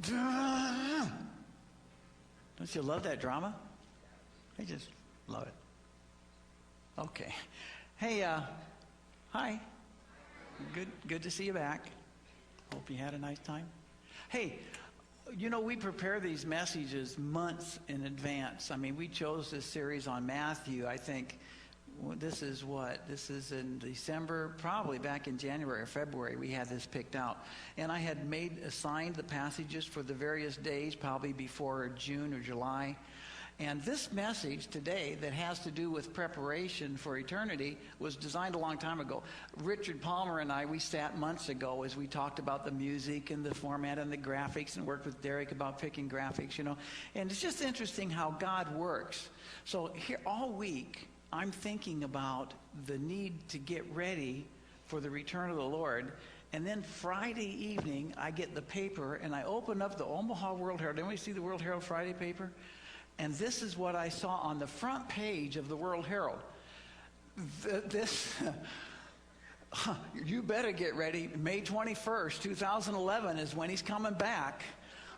Don't you love that drama? I just love it. Okay. Hey, hi. Good to see you back. Hope you had a nice time. Hey, you know, we prepare these messages months in advance. I mean, we chose this series on Matthew, I think, this is in December, probably back in January or February, we had this picked out. And I had assigned the passages for the various days, probably before June or July. And this message today that has to do with preparation for eternity was designed a long time ago. Richard Palmer and I, we sat months ago as we talked about the music and the format and the graphics and worked with Derek about picking graphics, you know. And it's just interesting how God works. So here all week, I'm thinking about the need to get ready for the return of the Lord. And then Friday evening, I get the paper and I open up the Omaha World Herald. Anybody see the World Herald Friday paper? And this is what I saw on the front page of the World Herald. You better get ready. May 21st, 2011 is when he's coming back.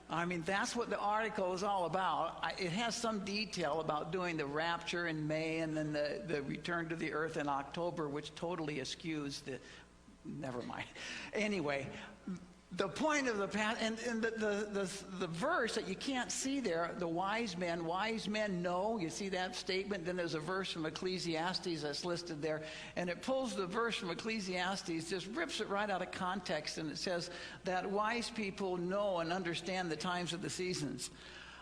I mean, that's what the article is all about. It has some detail about doing the rapture in May and then the return to the earth in October, which totally eschews the... Never mind. Anyway, the point of the past, and the verse that you can't see there, the wise men know, you see that statement? Then there's a verse from Ecclesiastes that's listed there, and it pulls the verse from Ecclesiastes, just rips it right out of context, and it says that wise people know and understand the times of the seasons.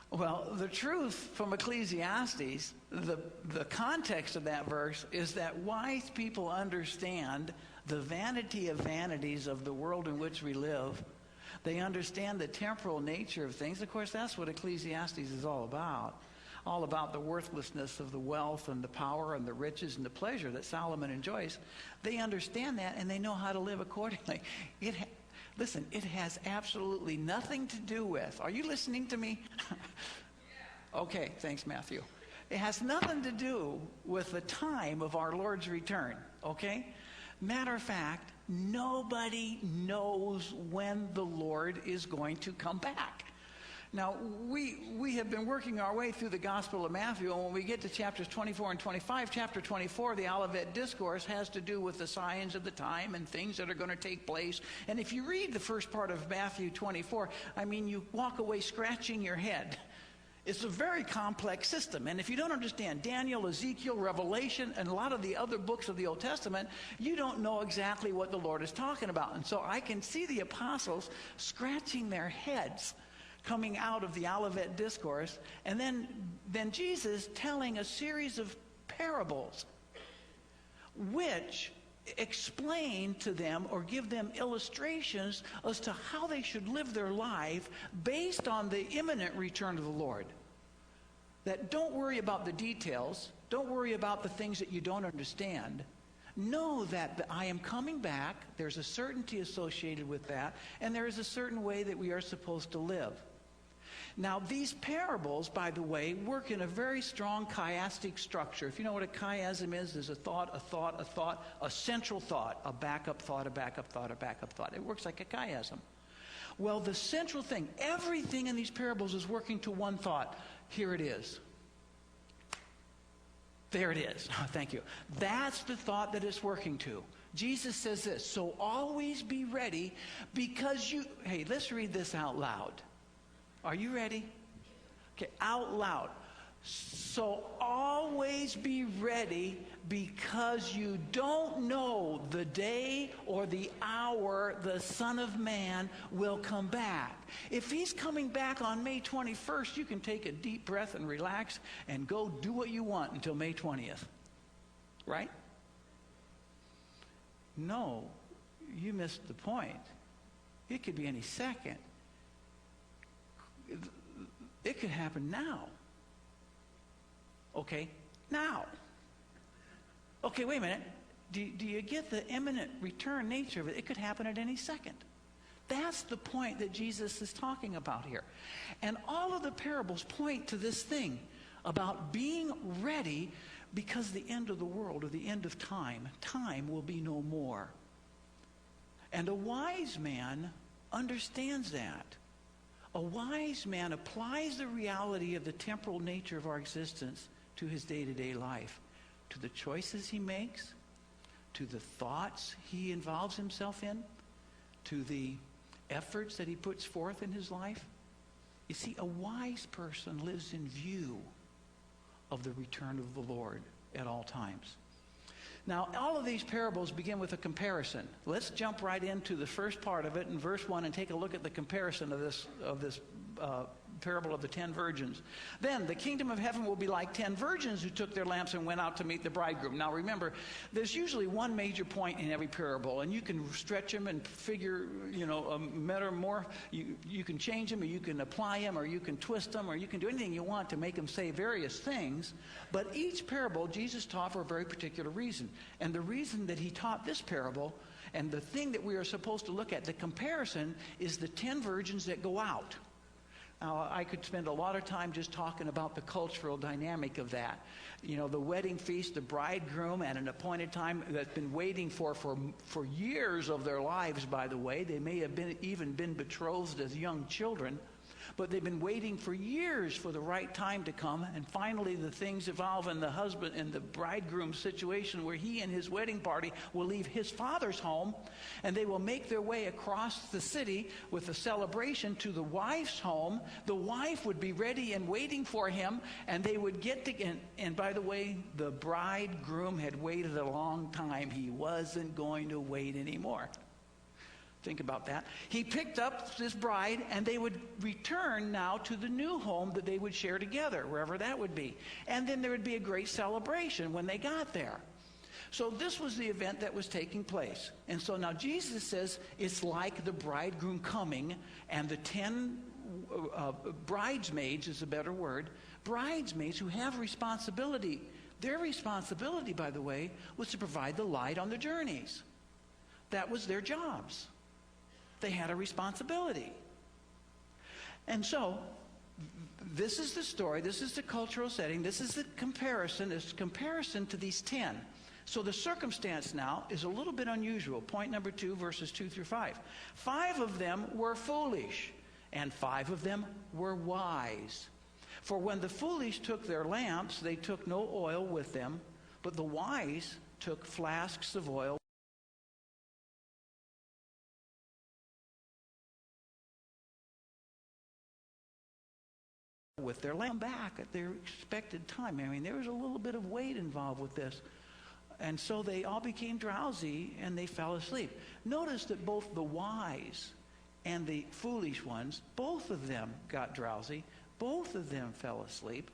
Well, the truth from Ecclesiastes, the context of that verse is that wise people understand the vanity of vanities of the world in which we live. They understand the temporal nature of things. Of course, that's what Ecclesiastes is all about the worthlessness of the wealth and the power and the riches and the pleasure that Solomon enjoys. They understand that, and they know how to live accordingly. Listen, it has absolutely nothing to do with, are you listening to me? Okay, thanks, Matthew. It has nothing to do with the time of our Lord's return, okay? Matter of fact, nobody knows when the Lord is going to come back. Now, we have been working our way through the Gospel of Matthew, and when we get to chapters 24 and 25, chapter 24, the Olivet Discourse, has to do with the signs of the time and things that are going to take place. And if you read the first part of Matthew 24, I mean, you walk away scratching your head. It's a very complex system, and if you don't understand Daniel, Ezekiel, Revelation, and a lot of the other books of the Old Testament, you don't know exactly what the Lord is talking about. And so I can see the apostles scratching their heads coming out of the Olivet Discourse, and then Jesus telling a series of parables which explain to them or give them illustrations as to how they should live their life based on the imminent return of the Lord. That don't worry about the details, don't worry about the things that you don't understand. Know that I am coming back, there's a certainty associated with that, and there is a certain way that we are supposed to live. Now, these parables, by the way, work in a very strong chiastic structure. If you know what a chiasm is, there's a thought, a central thought, a backup thought, a backup thought, a backup thought. It works like a chiasm. Well, the central thing, everything in these parables is working to one thought. Here it is. There it is. Thank you. That's the thought that it's working to. Jesus says this, so always be ready because hey, let's read this out loud. Are you ready? Okay, out loud. So always be ready because you don't know the day or the hour the Son of Man will come back. If he's coming back on May 21st, you can take a deep breath and relax and go do what you want until May 20th. Right? No, you missed the point. It could be any second. It could happen now. Okay, now. Okay, wait a minute. Do you get the imminent return nature of it? It could happen at any second. That's the point that Jesus is talking about here. And all of the parables point to this thing about being ready because the end of the world or the end of time will be no more. And a wise man understands that. A wise man applies the reality of the temporal nature of our existence to his day-to-day life, to the choices he makes, to the thoughts he involves himself in, to the efforts that he puts forth in his life. You see, a wise person lives in view of the return of the Lord at all times. Now, all of these parables begin with a comparison. Let's jump right into the first part of it in verse 1 and take a look at the comparison of this parable of the 10 virgins. Then the kingdom of heaven will be like 10 virgins who took their lamps and went out to meet the bridegroom. Now remember, there's usually one major point in every parable, and you can stretch them and figure, metamorph. You can change them, or you can apply them, or you can twist them, or you can do anything you want to make them say various things. But each parable Jesus taught for a very particular reason. And the reason that he taught this parable, and the thing that we are supposed to look at, the comparison, is the 10 virgins that go out. Now, I could spend a lot of time just talking about the cultural dynamic of that. You know, the wedding feast, the bridegroom at an appointed time that's been waiting for years of their lives, by the way. They may have even been betrothed as young children, but they've been waiting for years for the right time to come, and finally the things evolve in the husband and the bridegroom situation where he and his wedding party will leave his father's home, and they will make their way across the city with a celebration to the wife's home. The wife would be ready and waiting for him, and they would get to, and by the way, the bridegroom had waited a long time. He wasn't going to wait anymore. Think about that. He picked up this bride, and they would return now to the new home that they would share together, wherever that would be. And then there would be a great celebration when they got there. So this was the event that was taking place. And so now Jesus says it's like the bridegroom coming, and the 10 bridesmaids is a better word, bridesmaids who have responsibility. Their responsibility, by the way, was to provide the light on the journeys. That was their jobs. They had a responsibility. And so, this is the story, this is the cultural setting, this is the comparison, it's comparison to these 10. So the circumstance now is a little bit unusual. Point number 2, verses 2 through 5. 5 of them were foolish, and 5 of them were wise. For when the foolish took their lamps, they took no oil with them, but the wise took flasks of oil with their lamp back at their expected time. I mean, there was a little bit of weight involved with this. And so they all became drowsy and they fell asleep. Notice that both the wise and the foolish ones, both of them got drowsy. Both of them fell asleep.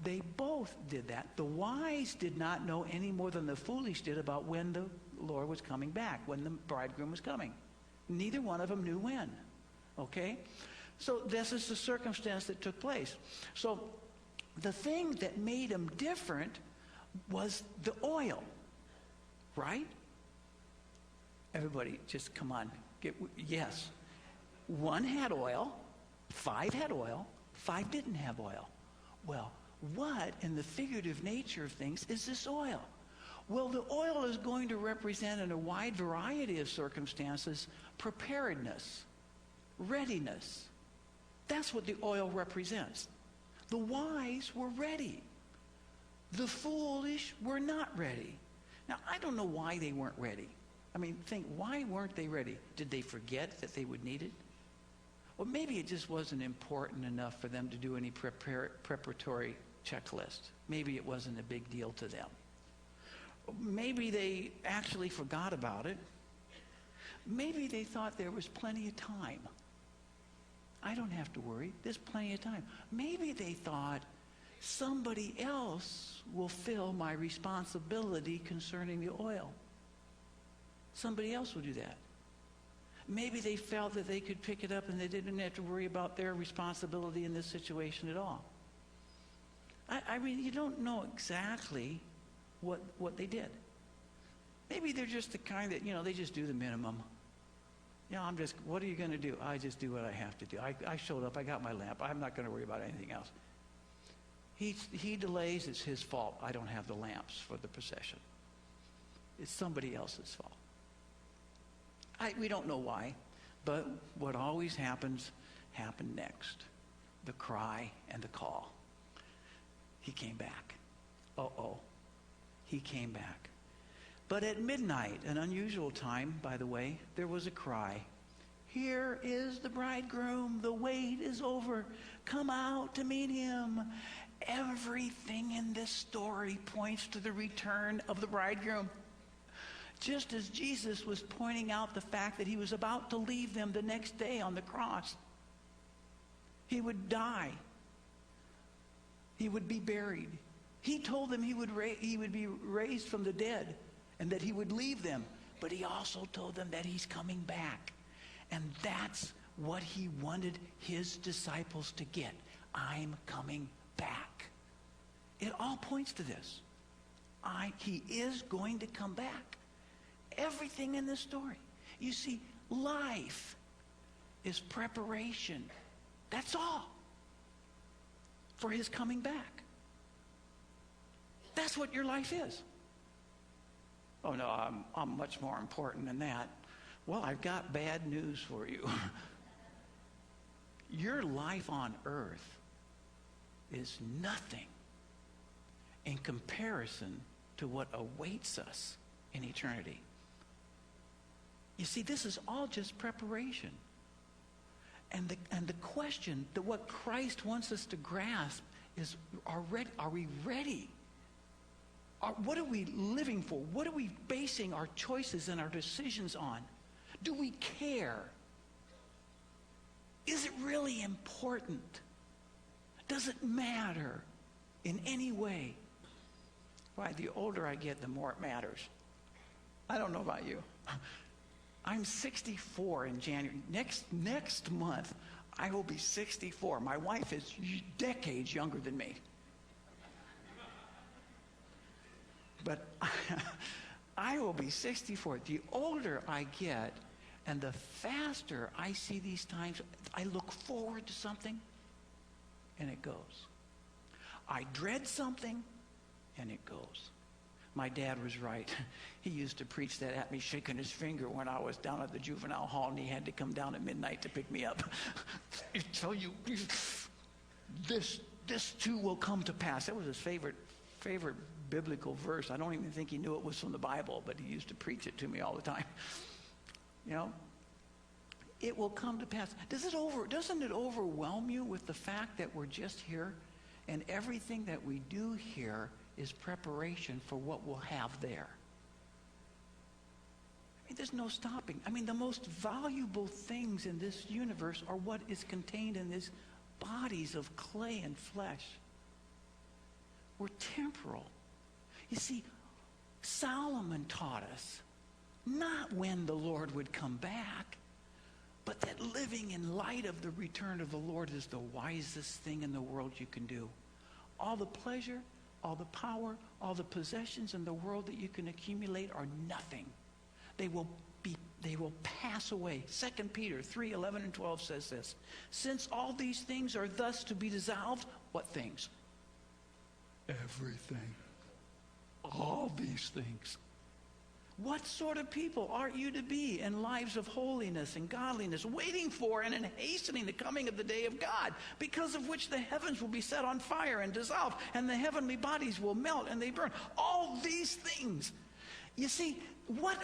They both did that. The wise did not know any more than the foolish did about when the Lord was coming back, when the bridegroom was coming. Neither one of them knew when. Okay? So this is the circumstance that took place. So the thing that made them different was the oil, right? Everybody, just come on. Yes. 1 had oil, 5 had oil, 5 didn't have oil. Well, what in the figurative nature of things is this oil? Well, the oil is going to represent in a wide variety of circumstances preparedness, readiness. That's what the oil represents. The wise were ready. The foolish were not ready. Now, I don't know why they weren't ready. I mean, think, why weren't they ready? Did they forget that they would need it? Or maybe it just wasn't important enough for them to do any preparatory checklist. Maybe it wasn't a big deal to them. Maybe they actually forgot about it. Maybe they thought there was plenty of time. I don't have to worry. There's plenty of time. Maybe they thought somebody else will fill my responsibility concerning the oil. Somebody else will do that. Maybe they felt that they could pick it up and they didn't have to worry about their responsibility in this situation at all. I mean, you don't know exactly what they did. Maybe they're just the kind that, they just do the minimum. What are you going to do? I just do what I have to do. I showed up, I got my lamp. I'm not going to worry about anything else. He delays, it's his fault. I don't have the lamps for the procession. It's somebody else's fault. We don't know why, but what always happens happened next. The cry and the call. He came back. Uh-oh. He came back. But at midnight, an unusual time, by the way, there was a cry. Here is the bridegroom. The wait is over. Come out to meet him. Everything in this story points to the return of the bridegroom. Just as Jesus was pointing out the fact that he was about to leave them the next day on the cross. He would die. He would be buried. He told them he would be raised from the dead and that he would leave them. But he also told them that he's coming back. And that's what he wanted his disciples to get. I'm coming back. It all points to this. He is going to come back. Everything in this story. You see, life is preparation. That's all. For his coming back. That's what your life is. Oh no, I'm much more important than that. Well, I've got bad news for you. Your life on earth is nothing in comparison to what awaits us in eternity. You see, this is all just preparation. And the question that what Christ wants us to grasp is, are we ready? What are we living for? What are we basing our choices and our decisions on? Do we care? Is it really important? Does it matter in any way? Why, the older I get, the more it matters. I don't know about you. I'm 64 in January. Next month, I will be 64. My wife is decades younger than me. But I will be 64. The older I get, and the faster I see these times, I look forward to something, and it goes. I dread something, and it goes. My dad was right. He used to preach that at me, shaking his finger when I was down at the juvenile hall, and he had to come down at midnight to pick me up. I tell you, this too will come to pass. That was his favorite biblical verse. I don't even think he knew it was from the Bible, but he used to preach it to me all the time. You know, it will come to pass. Doesn't it overwhelm you with the fact that we're just here, and everything that we do here is preparation for what we'll have there? I mean, there's no stopping. I mean, the most valuable things in this universe are what is contained in these bodies of clay and flesh. We're temporal. You see, Solomon taught us not when the Lord would come back, but that living in light of the return of the Lord is the wisest thing in the world you can do. All the pleasure, all the power, all the possessions in the world that you can accumulate are nothing. They will pass away. 2 Peter 3:11 and 12 says this. Since all these things are thus to be dissolved, what things? Everything. All these things. What sort of people are you to be in lives of holiness and godliness, waiting for and in hastening the coming of the day of God, because of which the heavens will be set on fire and dissolved, and the heavenly bodies will melt and they burn? All these things. You see,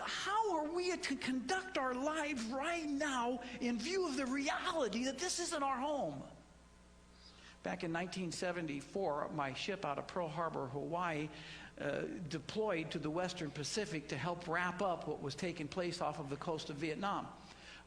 how are we to conduct our lives right now in view of the reality that this isn't our home? Back in 1974, my ship out of Pearl Harbor, Hawaii, deployed to the Western Pacific to help wrap up what was taking place off of the coast of Vietnam.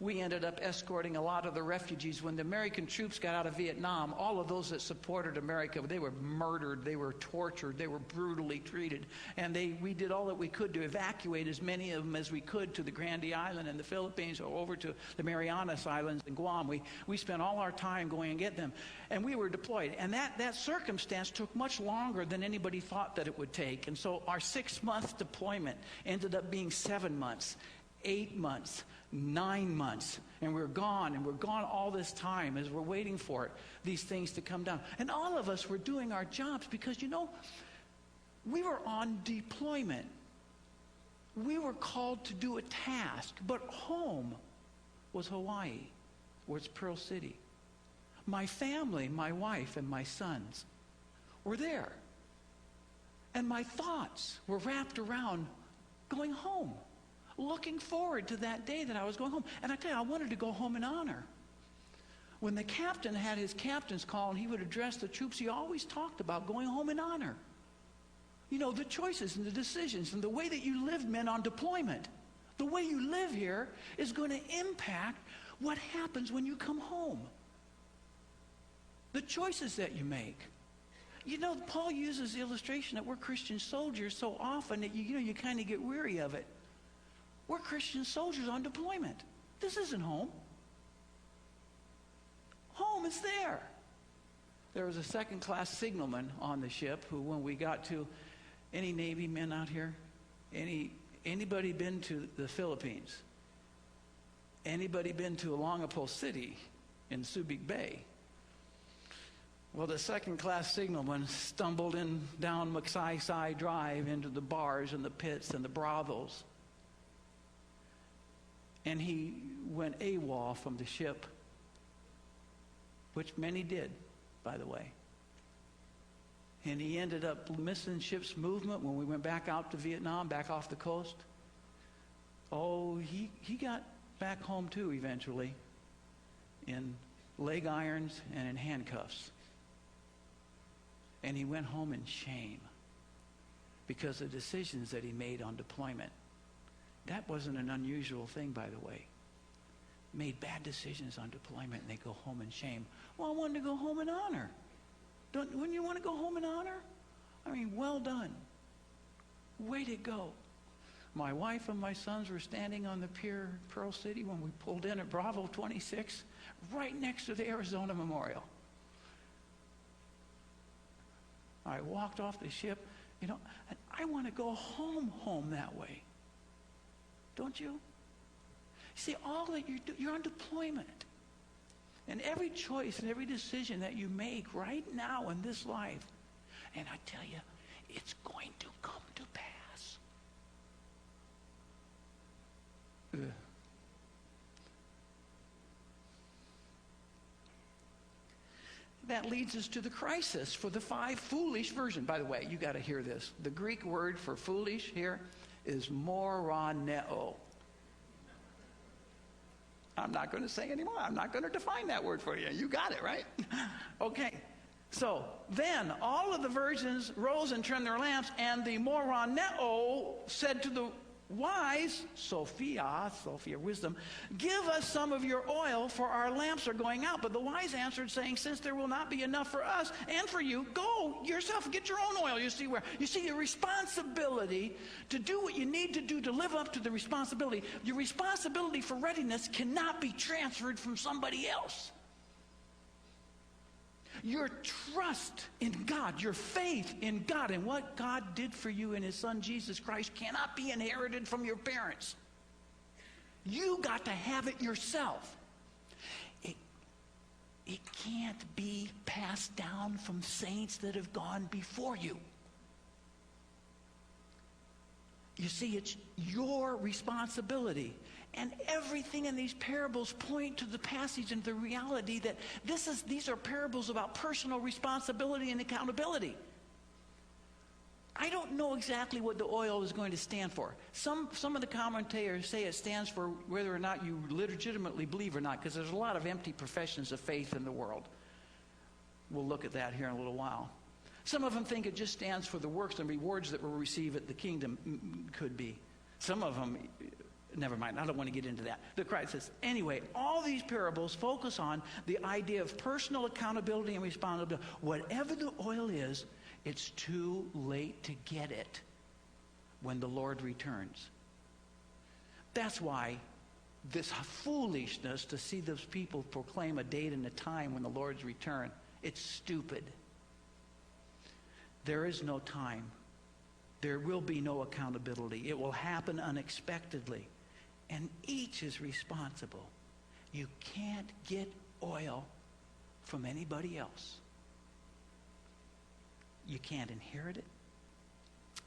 We ended up escorting a lot of the refugees. When the American troops got out of Vietnam, all of those that supported America, they were murdered, they were tortured, they were brutally treated. And we did all that we could to evacuate as many of them as we could to the Grande Island in the Philippines, or over to the Marianas Islands in Guam. We spent all our time going and get them. And we were deployed. And that circumstance took much longer than anybody thought that it would take. And so our 6-month deployment ended up being 7 months, 8 months, 9 months, and we're gone all this time as we're waiting for these things to come down. And all of us were doing our jobs because, you know, we were on deployment. We were called to do a task, but home was Hawaii, or it's Pearl City. My family, my wife, and my sons were there. And my thoughts were wrapped around going home, looking forward to that day that I was going home. And I tell you, I wanted to go home in honor. When the captain had his captain's call and he would address the troops, he always talked about going home in honor. You know, the choices and the decisions and the way that you live, men, on deployment. The way you live here is going to impact what happens when you come home. The choices that you make. You know, Paul uses the illustration that we're Christian soldiers so often that you kind of get weary of it. We're Christian soldiers on deployment. This isn't home. Home is there. There was a second-class signalman on the ship who, when we got to, any Navy men out here? Anybody been to the Philippines? Anybody been to Olongapo City in Subic Bay? Well, the second-class signalman stumbled down Magsaysay Drive into the bars and the pits and the brothels. And he went AWOL from the ship, which many did, by the way. And he ended up missing ship's movement when we went back out to Vietnam, back off the coast. Oh, he got back home too eventually, in leg irons and in handcuffs. And he went home in shame because of decisions that he made on deployment. That wasn't an unusual thing, by the way. Made bad decisions on deployment and they go home in shame. Well, I wanted to go home in honor. Wouldn't you want to go home in honor? I mean, well done. Way to go. My wife and my sons were standing on the pier in Pearl City when we pulled in at Bravo 26, right next to the Arizona Memorial. I walked off the ship, and I want to go home that way. Don't you? See, all that you're on deployment. And every choice and every decision that you make right now in this life, and I tell you, it's going to come to pass. That leads us to the crisis for the 5 foolish version. By the way, you got to hear this. The Greek word for foolish here is moroneo. I'm not going to say anymore. I'm not going to define that word for you. You got it, right? Okay. So then all of the virgins rose and trimmed their lamps, and the moroneo said to the wise, Sophia, wisdom, give us some of your oil, for our lamps are going out. But the wise answered, saying, since there will not be enough for us and for you, go yourself and get your own oil. You see the responsibility to do what you need to do to live up to the responsibility. Your responsibility for readiness cannot be transferred from somebody else. Your trust in God, your faith in God and what God did for you in his son Jesus Christ cannot be inherited from your parents. You got to have it yourself. It can't be passed down from saints that have gone before you. You see, it's your responsibility. And everything in these parables point to the passage and the reality that these are parables about personal responsibility and accountability. I don't know exactly what the oil is going to stand for. Some of the commentators say it stands for whether or not you legitimately believe or not, because there's a lot of empty professions of faith in the world. We'll look at that here in a little while. Some of them think it just stands for the works and rewards that we'll receive at the kingdom, could be. Some of them, never mind, I don't want to get into that. The Christ says, anyway, all these parables focus on the idea of personal accountability and responsibility. Whatever the oil is, it's too late to get it when the Lord returns. That's why this foolishness to see those people proclaim a date and a time when the Lord's return, it's stupid. There is no time. There will be no accountability. It will happen unexpectedly. And each is responsible. You can't get oil from anybody else. You can't inherit it.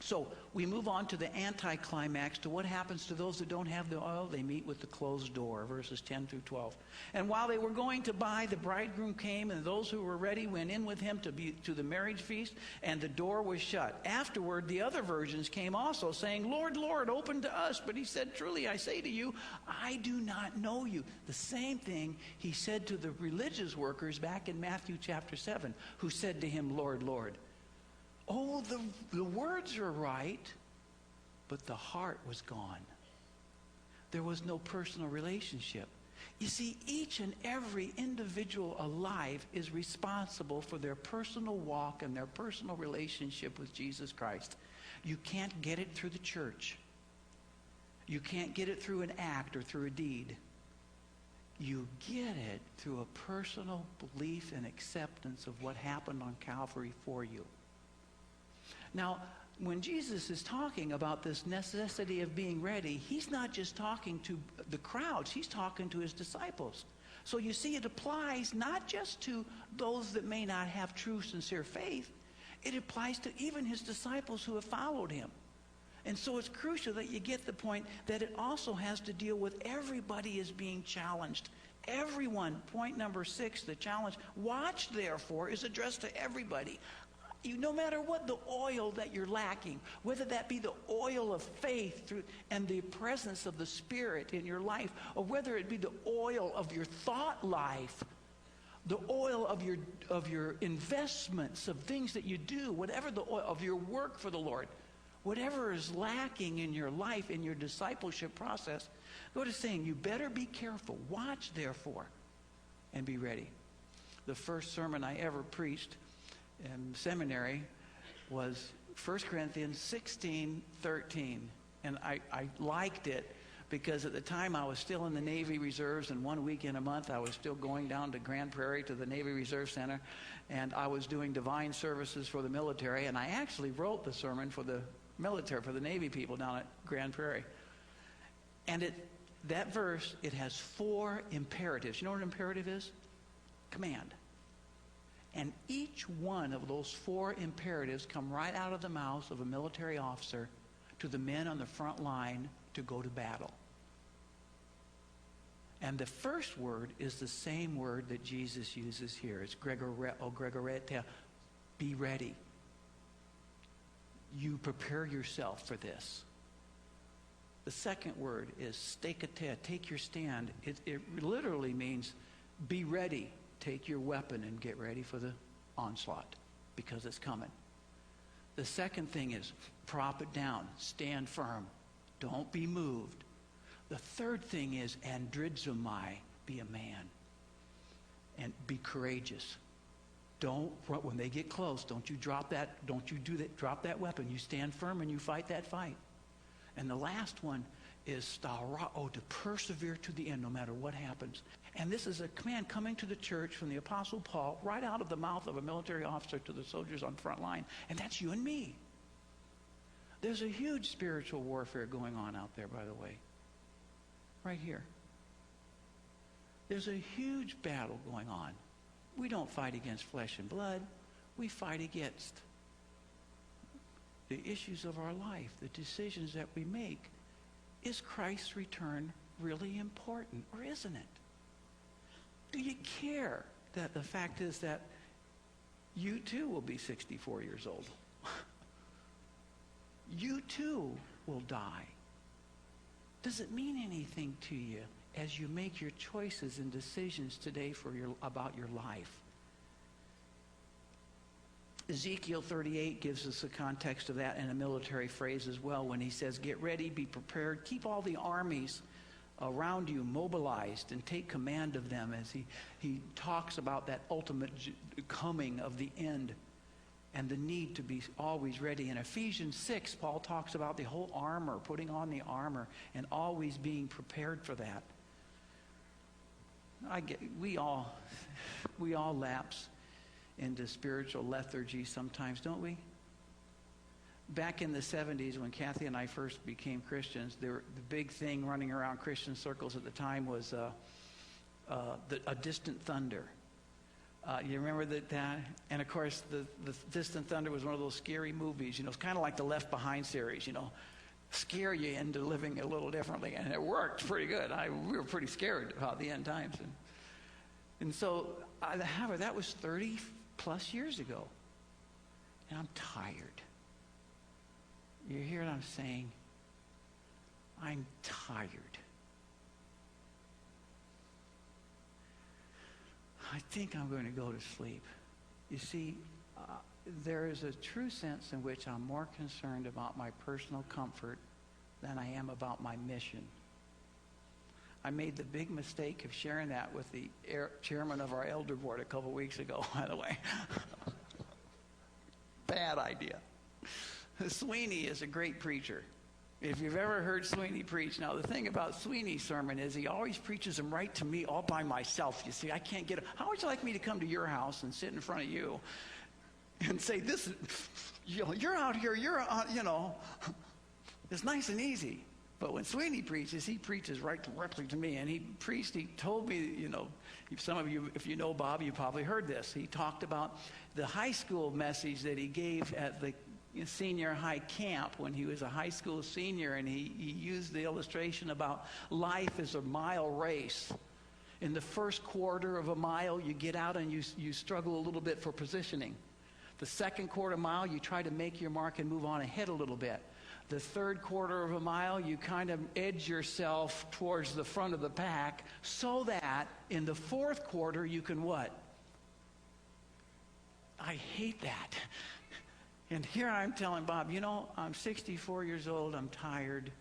So we move on to the anti-climax, to what happens to those that don't have the oil. They meet with the closed door, verses 10 through 12. And while they were going to buy, the bridegroom came, and those who were ready went in with him to the marriage feast, and the door was shut. Afterward, the other virgins came also, saying, Lord, Lord, open to us. But he said, truly, I say to you, I do not know you. The same thing he said to the religious workers back in Matthew chapter 7, who said to him, Lord, Lord. Oh, the words are right, but the heart was gone. There was no personal relationship. You see, each and every individual alive is responsible for their personal walk and their personal relationship with Jesus Christ. You can't get it through the church. You can't get it through an act or through a deed. You get it through a personal belief and acceptance of what happened on Calvary for you. Now, when Jesus is talking about this necessity of being ready, he's not just talking to the crowds, he's talking to his disciples. So you see, it applies not just to those that may not have true, sincere faith. It applies to even his disciples who have followed him. And so it's crucial that you get the point that it also has to deal with everybody is being challenged. Everyone. Point number 6, the challenge. Watch, therefore, is addressed to everybody. No matter what the oil that you're lacking, whether that be the oil of faith and the presence of the Spirit in your life, or whether it be the oil of your thought life, the oil of your investments, of things that you do, whatever the oil of your work for the Lord, whatever is lacking in your life, in your discipleship process, God is saying, you better be careful. Watch, therefore, and be ready. The first sermon I ever preached in seminary was 1 Corinthians 16:13. And I liked it because at the time I was still in the Navy Reserves, and 1 week in a month I was still going down to Grand Prairie to the Navy Reserve Center, and I was doing divine services for the military, and I actually wrote the sermon for the military, for the Navy people down at Grand Prairie. And that verse, it has 4 imperatives. You know what an imperative is? Command. And each one of those 4 imperatives come right out of the mouth of a military officer to the men on the front line to go to battle. And the first word is the same word that Jesus uses here. It's gregorete, be ready. You prepare yourself for this. The second word is stekate, take your stand. It literally means be ready. Take your weapon and get ready for the onslaught, because it's coming. The second thing is prop it down, stand firm, don't be moved. The third thing is andrizomai, be a man and be courageous. Don't, when they get close, don't you drop that, don't you do that, drop that weapon. You stand firm and you fight that fight. And the last one is starao, to persevere to the end no matter what happens. And this is a command coming to the church from the Apostle Paul, right out of the mouth of a military officer to the soldiers on the front line. And that's you and me. There's a huge spiritual warfare going on out there, by the way. Right here. There's a huge battle going on. We don't fight against flesh and blood. We fight against the issues of our life, the decisions that we make. Is Christ's return really important, or isn't it? Do you care that the fact is that you too will be 64 years old? You too will die. Does it mean anything to you as you make your choices and decisions today about your life? Ezekiel 38 gives us the context of that in a military phrase as well, when he says, get ready, be prepared, keep all the armies around you mobilized and take command of them, as he talks about that ultimate coming of the end and the need to be always ready. In Ephesians 6, Paul talks about the whole armor, putting on the armor and always being prepared for that. We all lapse into spiritual lethargy sometimes, don't we? Back in the 70s, when Kathy and I first became Christians, the big thing running around Christian circles at the time was a distant thunder. You remember that? And of course, the Distant Thunder was one of those scary movies. It's kind of like the Left Behind series. Scare you into living a little differently, and it worked pretty good. We were pretty scared about the end times, and so however, that was 30 plus years ago, and I'm tired. You hear what I'm saying? I'm tired. I think I'm going to go to sleep. You see, there is a true sense in which I'm more concerned about my personal comfort than I am about my mission. I made the big mistake of sharing that with the chairman of our elder board a couple weeks ago, by the way. Bad idea. Sweeney is a great preacher. If you've ever heard Sweeney preach, now the thing about Sweeney's sermon is he always preaches them right to me all by myself. You see, I can't get it. How would you like me to come to your house and sit in front of you and say, this, you're out here, it's nice and easy. But when Sweeney preaches, he preaches right directly to me. And he told me, some of you, if you know Bob, you probably heard this. He talked about the high school message that he gave at the senior high camp when he was a high school senior, and he used the illustration about life as a mile race. In the first quarter of a mile, you get out and you struggle a little bit for positioning. The second quarter mile, you try to make your mark and move on ahead a little bit. The third quarter of a mile, you kind of edge yourself towards the front of the pack so that in the fourth quarter you can what? I hate that. And here I'm telling Bob, I'm 64 years old, I'm tired,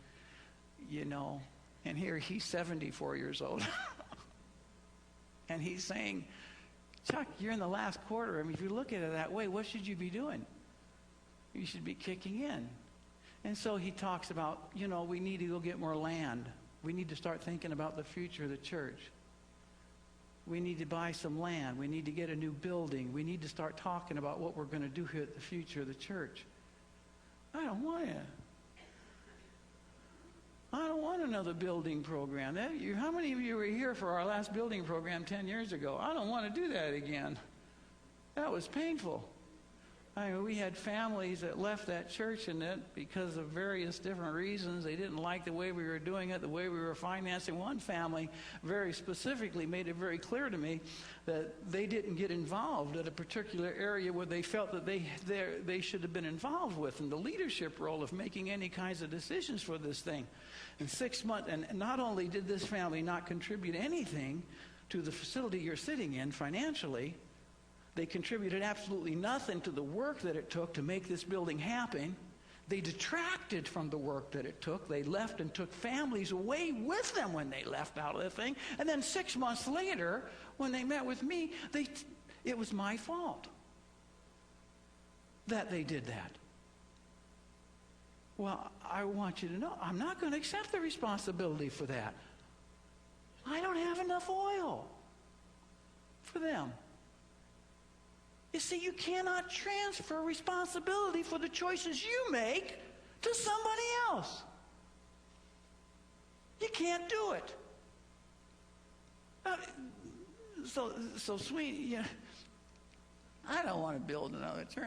and here he's 74 years old. And he's saying, Chuck, you're in the last quarter. I mean, if you look at it that way, what should you be doing? You should be kicking in. And so he talks about, we need to go get more land. We need to start thinking about the future of the church. We need to buy some land. We need to get a new building. We need to start talking about what we're going to do here at the future of the church. I don't want another building program. How many of you were here for our last building program 10 years ago? I don't want to do that again. That was painful. I mean, we had families that left that church and that because of various different reasons. They didn't like the way we were doing it, the way we were financing. One family very specifically made it very clear to me that they didn't get involved at a particular area where they felt that they should have been involved with in the leadership role of making any kinds of decisions for this thing. In 6 months, and not only did this family not contribute anything to the facility you're sitting in financially, they contributed absolutely nothing to the work that it took to make this building happen. They detracted from the work that it took. They left and took families away with them when they left out of the thing. And then 6 months later, when they met with me, it was my fault that they did that. Well, I want you to know, I'm not going to accept the responsibility for that. I don't have enough oil for them. You see, you cannot transfer responsibility for the choices you make to somebody else. You can't do it. So sweet, I don't want to build another church.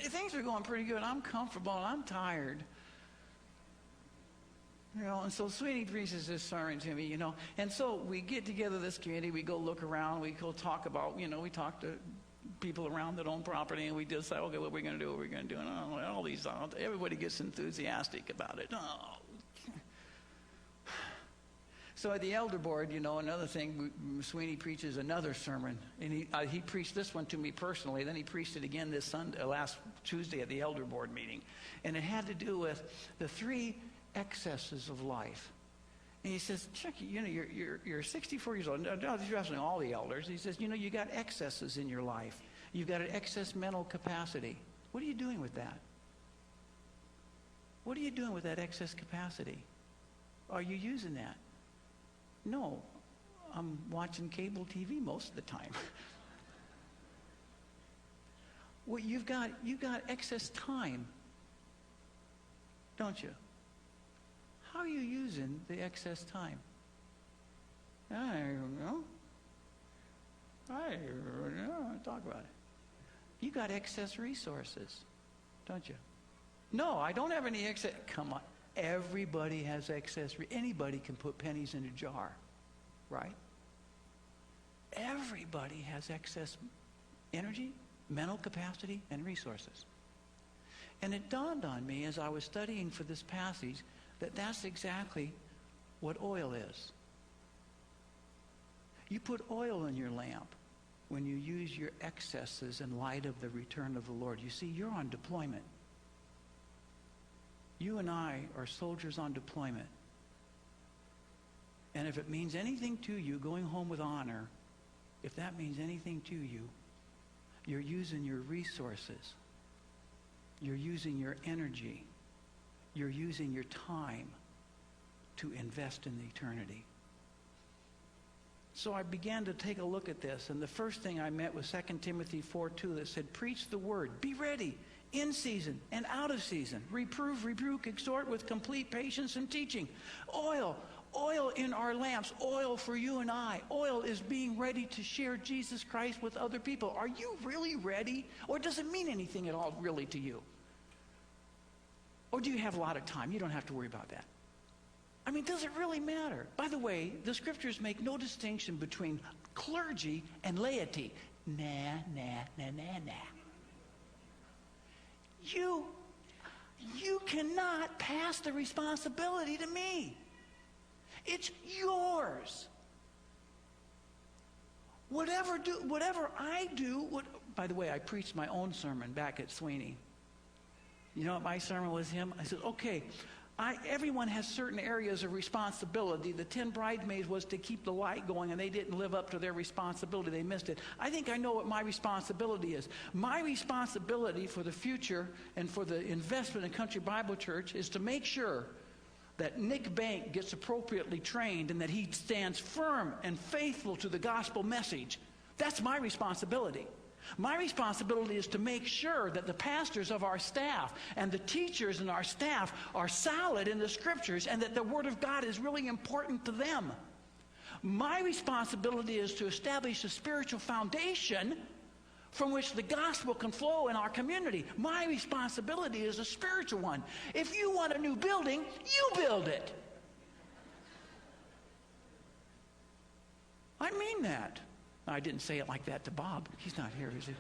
Things are going pretty good. I'm comfortable. I'm tired. And so Sweeney preaches this sermon to me, And so we get together this community, we go look around, we go talk about, we talk to people around that own property, and we decide, okay, what are we going to do, and all these, everybody gets enthusiastic about it. So at the elder board, another thing, Sweeney preaches another sermon, and he preached this one to me personally, then he preached it again this Sunday, last Tuesday at the elder board meeting, and it had to do with the three excesses of life. And he says, Chuck, you're 64 years old. No, he's asking all the elders. He says, you got excesses in your life. You've got an excess mental capacity. What are you doing with that? What are you doing with that excess capacity? Are you using that? No, I'm watching cable TV most of the time. Well, you've got excess time, don't you? How are you using the excess time? I don't know. I talk about it. You got excess resources, don't you? No, I don't have any excess. Come on. Everybody has excess. Anybody can put pennies in a jar, right? Everybody has excess energy, mental capacity, and resources. And it dawned on me as I was studying for this passage that that's exactly what oil is. You put oil in your lamp when you use your excesses in light of the return of the Lord. You see, you're on deployment. You and I are soldiers on deployment. And if it means anything to you, going home with honor, if that means anything to you, you're using your resources. You're using your energy. You're using your time to invest in the eternity. So I began to take a look at this, and the first thing I met was 2 Timothy 4:2 that said, preach the word, be ready, in season and out of season. Reprove, rebuke, exhort with complete patience and teaching. Oil in our lamps, oil for you and I. Oil is being ready to share Jesus Christ with other people. Are you really ready? Or does it mean anything at all really to you? Or do you have a lot of time? You don't have to worry about that. I mean, does it really matter? By the way, the scriptures make no distinction between clergy and laity. Nah. You cannot pass the responsibility to me. It's yours. Whatever I do, by the way, I preached my own sermon back at Sweeney. You know what my sermon was him? I said, okay, everyone has certain areas of responsibility. The 10 bridesmaids was to keep the light going, and they didn't live up to their responsibility. They missed it. I think I know what my responsibility is. My responsibility for the future and for the investment in Country Bible Church is to make sure that Nick Bank gets appropriately trained and that he stands firm and faithful to the gospel message. That's my responsibility. My responsibility is to make sure that the pastors of our staff and the teachers in our staff are solid in the scriptures and that the Word of God is really important to them. My responsibility is to establish a spiritual foundation from which the gospel can flow in our community. My responsibility is a spiritual one. If you want a new building, you build it. I mean that. I didn't say it like that to Bob. He's not here, is he?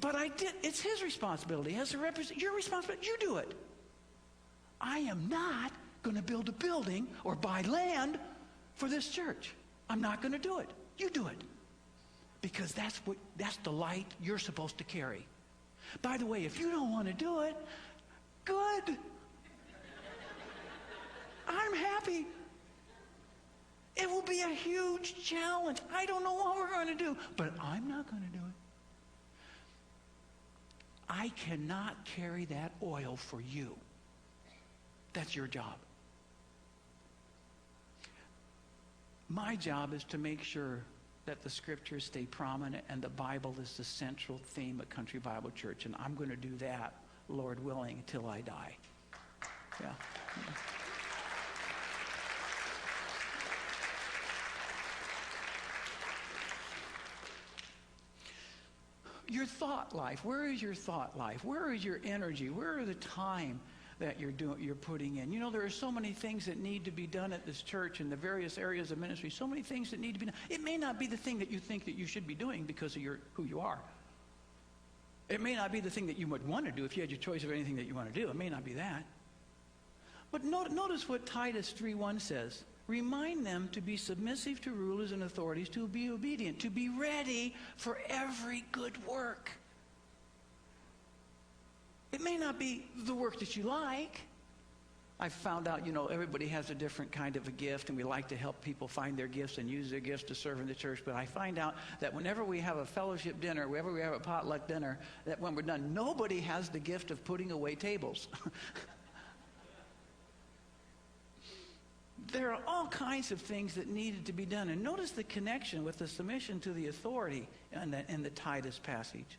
But I did. It's his responsibility. As a representative, your responsibility. You do it. I am not going to build a building or buy land for this church. I'm not going to do it. You do it. Because that's the light you're supposed to carry. By the way, if you don't want to do it, good. I'm happy. It will be a huge challenge. I don't know what we're going to do, but I'm not going to do it. I cannot carry that oil for you. That's your job. My job is to make sure that the scriptures stay prominent and the Bible is the central theme at Country Bible Church, and I'm going to do that, Lord willing, till I die. Yeah. Your thought life. Where is your thought life? Where is your energy? Where are the time that you're putting in? You know, there are so many things that need to be done at this church in the various areas of ministry. So many things that need to be done. It may not be the thing that you think that you should be doing because of who you are. It may not be the thing that you would want to do if you had your choice of anything that you want to do. It may not be that. But notice what Titus 3:1 says. Remind them to be submissive to rulers and authorities, to be obedient, to be ready for every good work. It may not be the work that you like. I've found out, everybody has a different kind of a gift, and we like to help people find their gifts and use their gifts to serve in the church. But I find out that whenever we have a fellowship dinner, whenever we have a potluck dinner, that when we're done, nobody has the gift of putting away tables. There are all kinds of things that needed to be done. And notice the connection with the submission to the authority in the Titus passage.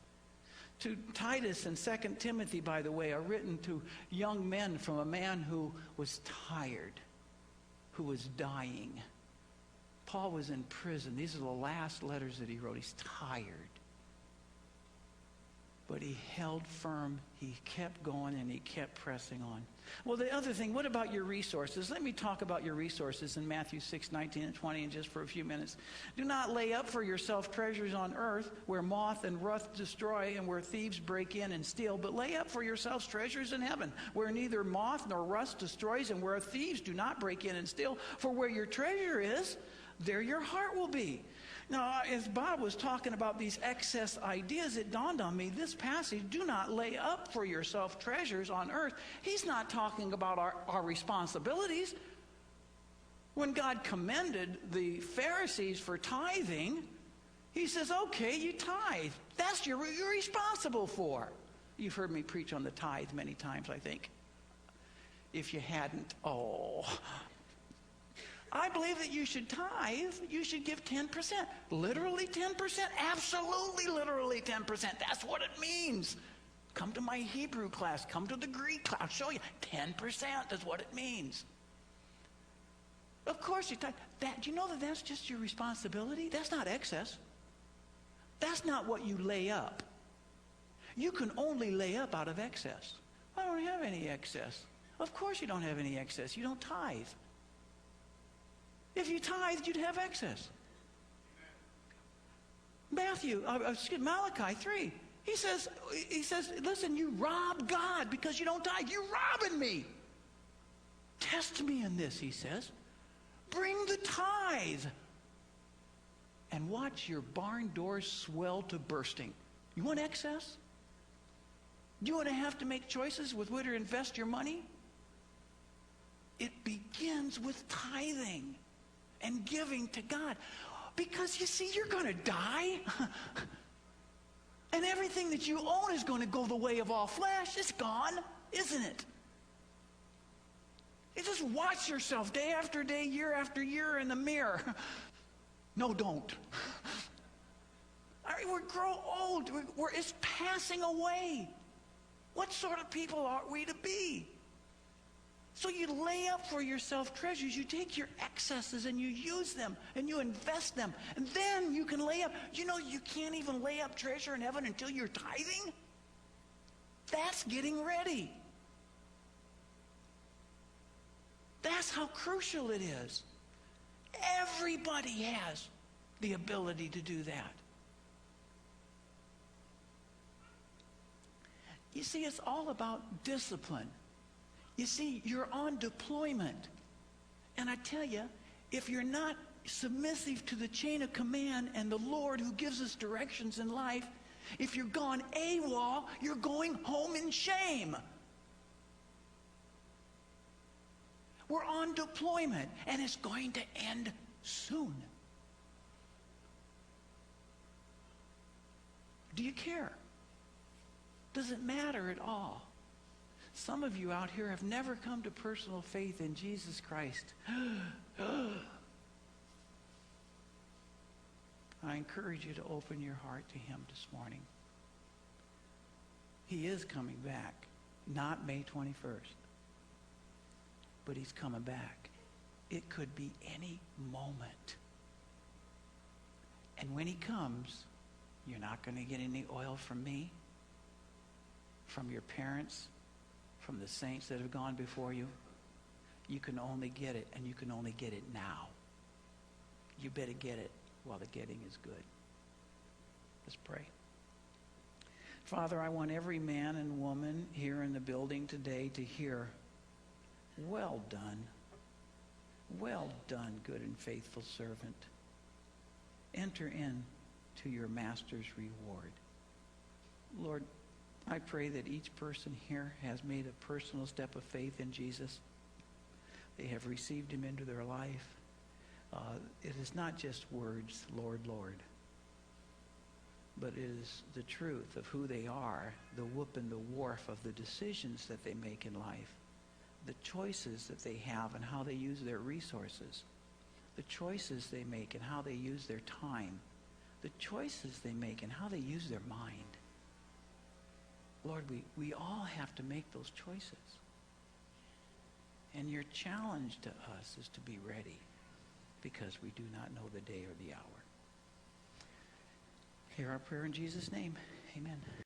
To Titus and 2 Timothy, by the way, are written to young men from a man who was tired, who was dying. Paul was in prison. These are the last letters that he wrote. He's tired. But he held firm, he kept going, and he kept pressing on. Well, the other thing, what about your resources? Let me talk about your resources in Matthew 6:19 and 20 in just for a few minutes. Do not lay up for yourself treasures on earth where moth and rust destroy and where thieves break in and steal, but lay up for yourselves treasures in heaven where neither moth nor rust destroys and where thieves do not break in and steal. For where your treasure is, there your heart will be. Now, as Bob was talking about these excess ideas, it dawned on me, this passage, do not lay up for yourself treasures on earth. He's not talking about our responsibilities. When God commended the Pharisees for tithing, he says, okay, you tithe. That's you're responsible for. You've heard me preach on the tithe many times, I think. If you hadn't, I believe that you should tithe. You should give 10%. Literally 10%? Absolutely literally 10%. That's what it means. Come to my Hebrew class. Come to the Greek class. I'll show you. 10% is what it means. Of course you tithe. Do you know that that's just your responsibility? That's not excess. That's not what you lay up. You can only lay up out of excess. I don't have any excess. Of course you don't have any excess. You don't tithe. If you tithed, you'd have excess. Malachi 3. He says, listen, you rob God because you don't tithe. You're robbing me. Test me in this, he says. Bring the tithe. And watch your barn doors swell to bursting. You want excess? Do you want to have to make choices with where to invest your money? It begins with tithing and giving to God. Because you see, you're going to die. And everything that you own is going to go the way of all flesh. It's gone, isn't it? You just watch yourself day after day, year after year in the mirror. No, don't. I mean, we grow old. It's passing away. What sort of people are we to be? So you lay up for yourself treasures. You take your excesses and you use them and you invest them. And then you can lay up. You know, you can't even lay up treasure in heaven until you're tithing. That's getting ready. That's how crucial it is. Everybody has the ability to do that. You see, it's all about discipline. You see, you're on deployment. And I tell you, if you're not submissive to the chain of command and the Lord who gives us directions in life, if you're gone AWOL, you're going home in shame. We're on deployment, and it's going to end soon. Do you care? Does it matter at all? Some of you out here have never come to personal faith in Jesus Christ. I encourage you to open your heart to him this morning. He is coming back, not May 21st, but he's coming back. It could be any moment. And when he comes, you're not going to get any oil from me, from your parents, from the saints that have gone before you. You can only get it, and you can only get it now. You better get it while the getting is good. Let's pray. Father, I want every man and woman here in the building today to hear, well done. Well done, good and faithful servant. Enter in to your master's reward. Lord, I pray that each person here has made a personal step of faith in Jesus. They have received him into their life. It is not just words, Lord, Lord, but it is the truth of who they are, the whoop and the wharf of the decisions that they make in life, the choices that they have and how they use their resources, the choices they make and how they use their time, the choices they make and how they use their mind. Lord, we all have to make those choices. And your challenge to us is to be ready. because we do not know the day or the hour. Hear our prayer in Jesus' name. Amen.